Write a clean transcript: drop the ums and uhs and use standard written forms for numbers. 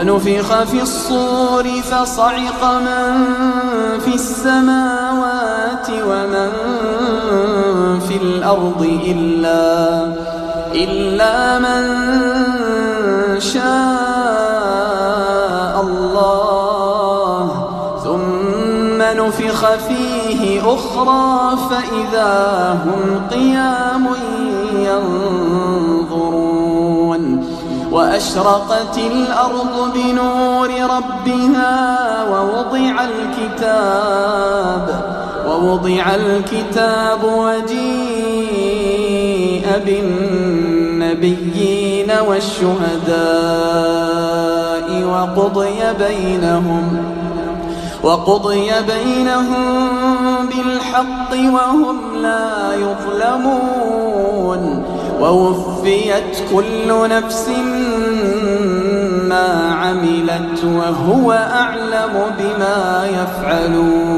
ونفخ في الصور فصعق من في السماوات ومن في الأرض إلا من شاء الله ثم نفخ فيه أخرى فإذا هم قيام ينظرون وأشرقت الأرض بنور ربها ووضع الكتاب وجيء بالنبيين والشهداء وقضي بينهم بالحق وهم لا يظلمون ووفيت كل نفس ما عملت وهو أعلم بما يفعلون.